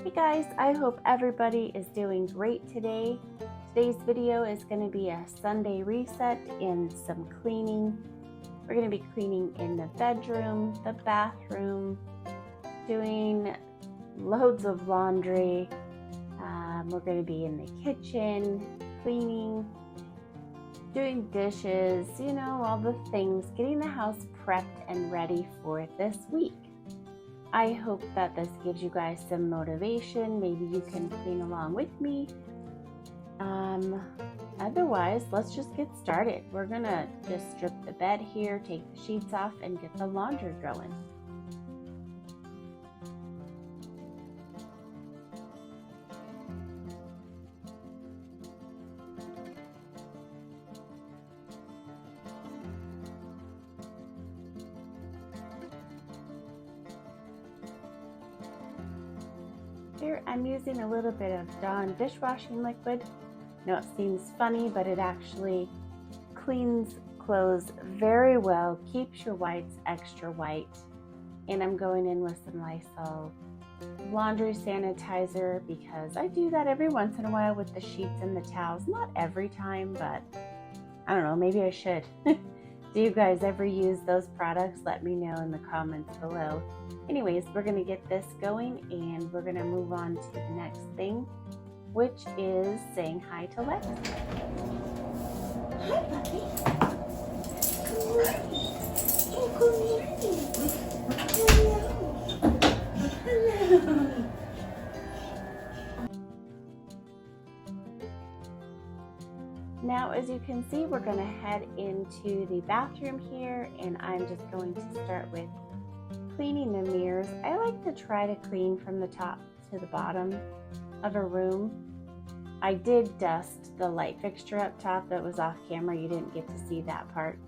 Hey guys, I hope everybody is doing great today. Today's video is going to be a Sunday reset and some cleaning. We're going to be cleaning in the bedroom, the bathroom, doing loads of laundry. We're going to be in the kitchen, cleaning, doing dishes, all the things, getting the house prepped and ready for this week. I hope that this gives you guys some motivation. Maybe you can clean along with me. Otherwise, let's just get started. We're gonna just strip the bed here, take the sheets off, and get the laundry going. Here I'm using a little bit of Dawn dishwashing liquid. Now it seems funny, but it actually cleans clothes very well, keeps your whites extra white. And I'm going in with some Lysol laundry sanitizer because I do that every once in a while with the sheets and the towels. Not every time, but I don't know, maybe I should. Do you guys ever use those products? Let me know in the comments below. Anyways, we're going to get this going and we're going to move on to the next thing, which is saying hi to Lex. Hi, puppy. Good morning. Oh, good morning. Hello. Now, as you can see, we're going to head into the bathroom here, and I'm just going to start with cleaning the mirrors. I like to try to clean from the top to the bottom of a room. I did dust the light fixture up top. That was off camera. You didn't get to see that part.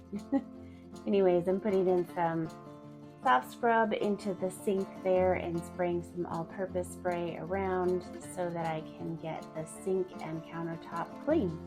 Anyways, I'm putting in some soft scrub into the sink there and spraying some all-purpose spray around so that I can get the sink and countertop clean.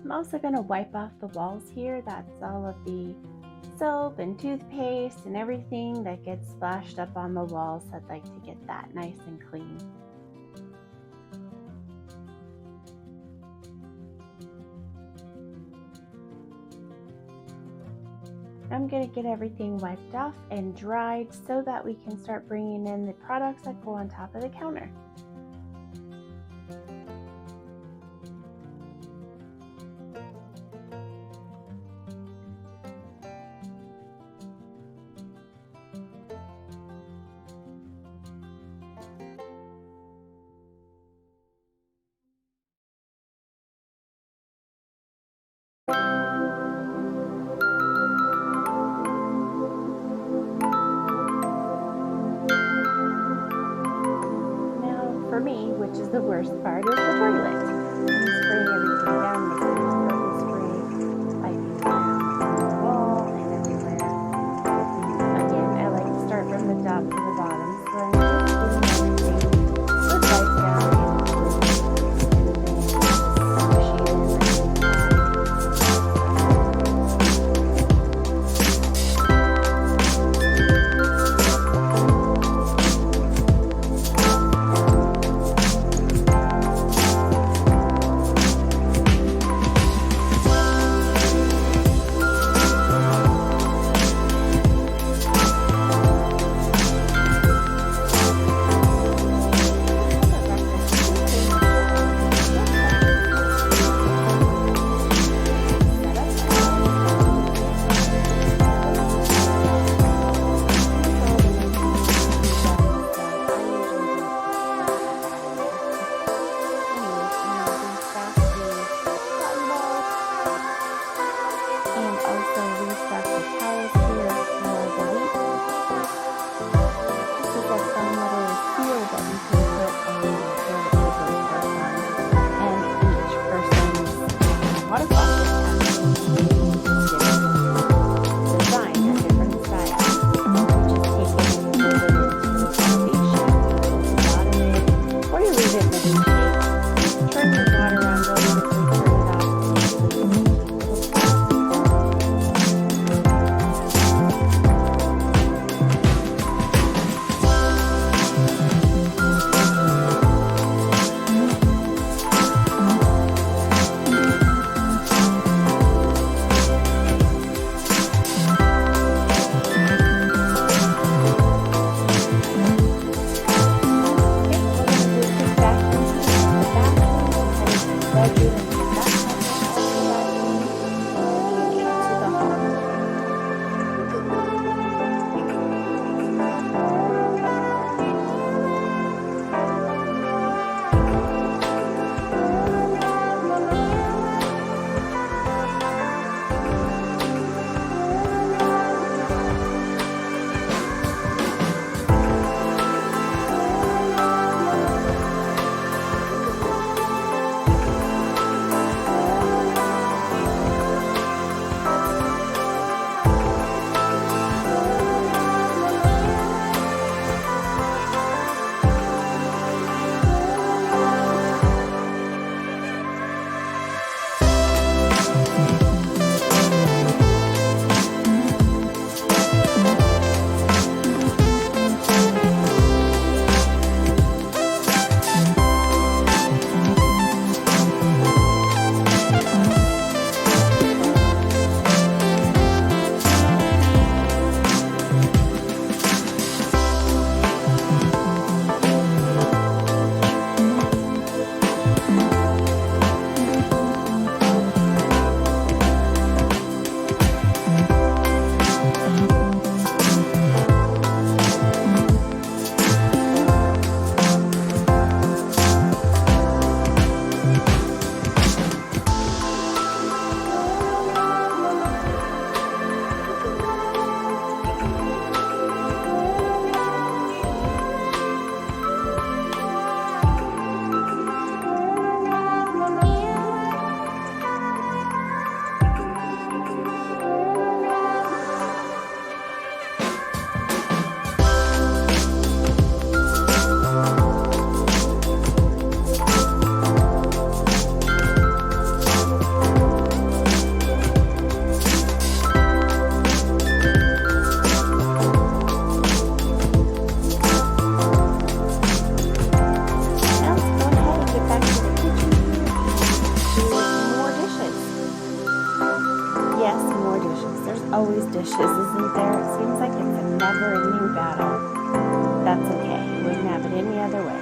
I'm also going to wipe off the walls here. That's all of the soap and toothpaste and everything that gets splashed up on the walls. I'd like to get that nice and clean. I'm going to get everything wiped off and dried so that we can start bringing in the products that go on top of the counter. For me, which is the worst part, is the toilet. I'm spraying everything down with this purple spray, piping down on the wall and everywhere. Again, I like to start from the top to the bottom, so I'm just getting everything with lights down and always dishes, isn't there? It seems like it's a never-ending battle. That's okay. Wouldn't have it any other way.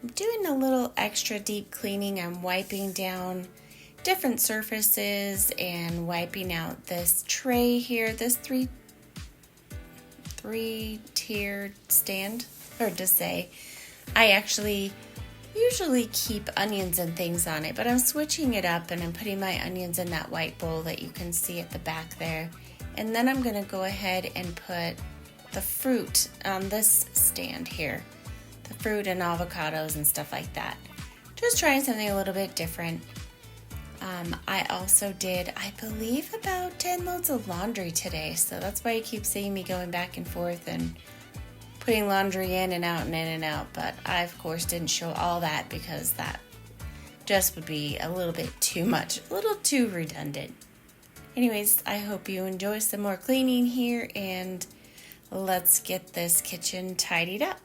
I'm doing a little extra deep cleaning. I'm wiping down different surfaces and wiping out this tray here, this three-tiered stand. Hard to say. I actually usually keep onions and things on it, but I'm switching it up and I'm putting my onions in that white bowl that you can see at the back there. And then I'm going to go ahead and put the fruit on this stand here. The fruit and avocados and stuff like that. Just trying something a little bit different. I also did, I believe, about 10 loads of laundry today. So that's why you keep seeing me going back and forth and putting laundry in and out and in and out. But I, of course, didn't show all that because that just would be a little bit too much, a little too redundant. Anyways, I hope you enjoy some more cleaning here and let's get this kitchen tidied up.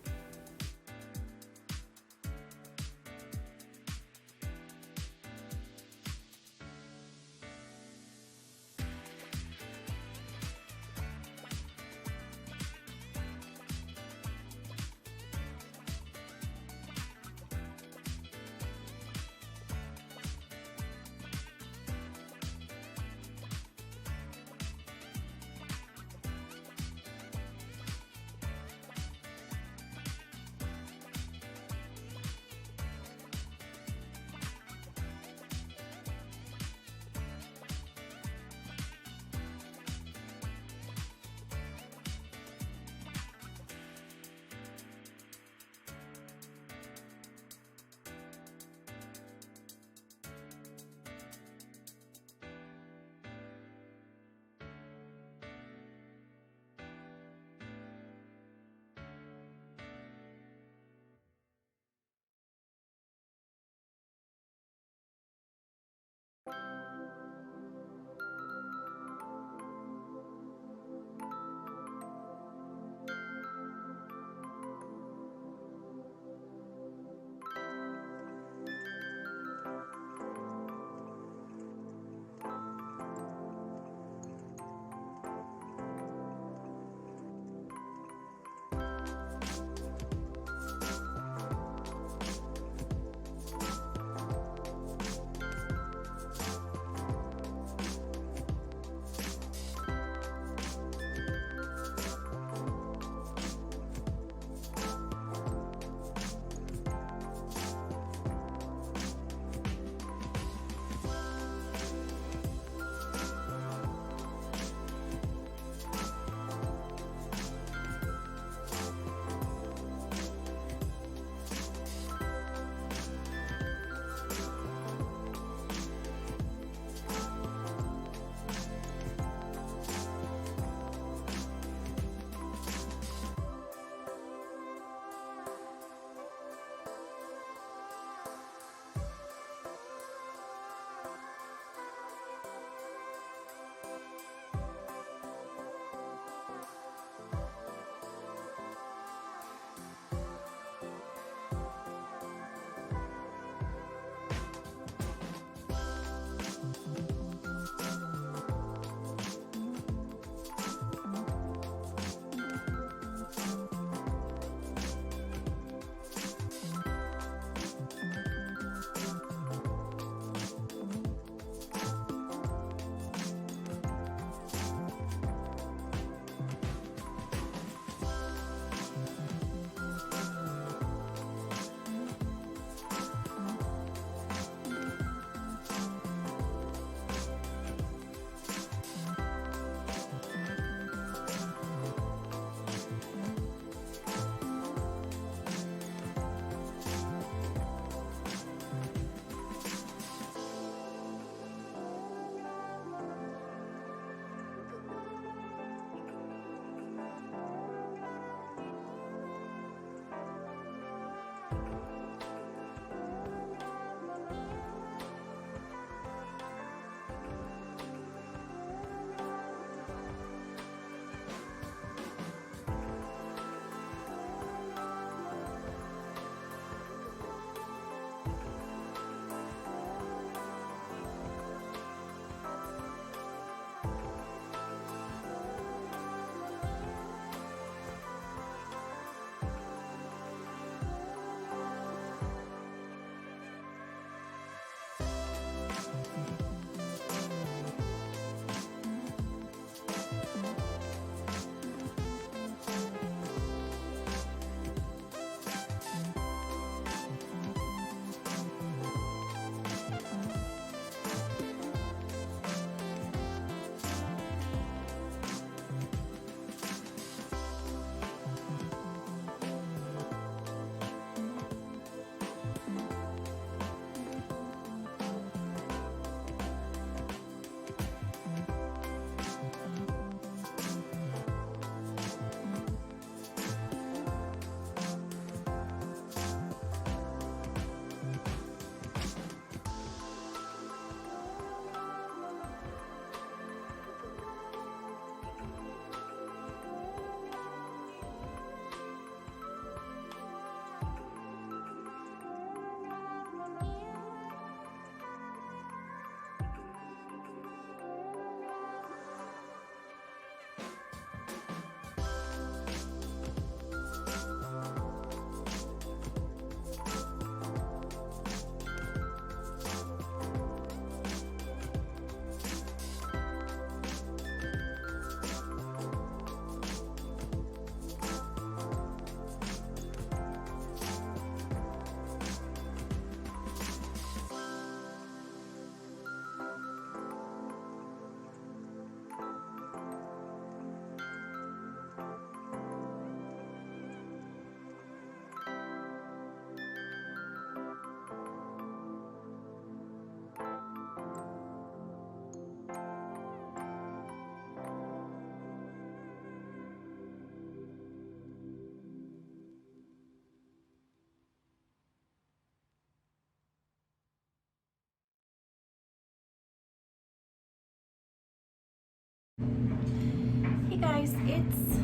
Hey guys, it's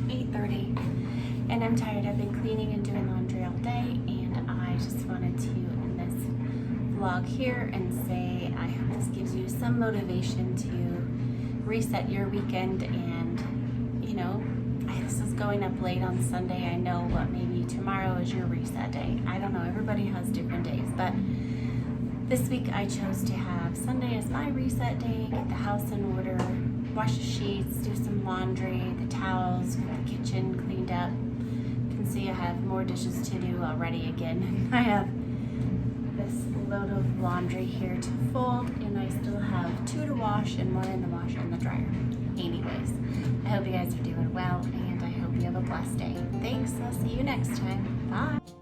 8:30 and I'm tired. I've been cleaning and doing laundry all day, and I just wanted to end this vlog here and say I hope this gives you some motivation to reset your weekend. And you know, this is going up late on Sunday. I know, but maybe tomorrow is your reset day. I don't know, everybody has different days, but this week I chose to have Sunday as my reset day, get the house in order, wash the sheets, do some laundry, the towels, get the kitchen cleaned up. You can see I have more dishes to do already again. I have this load of laundry here to fold, and I still have 2 to wash and 1 in the washer and the dryer. Anyways, I hope you guys are doing well, and I hope you have a blessed day. Thanks, I'll see you next time. Bye.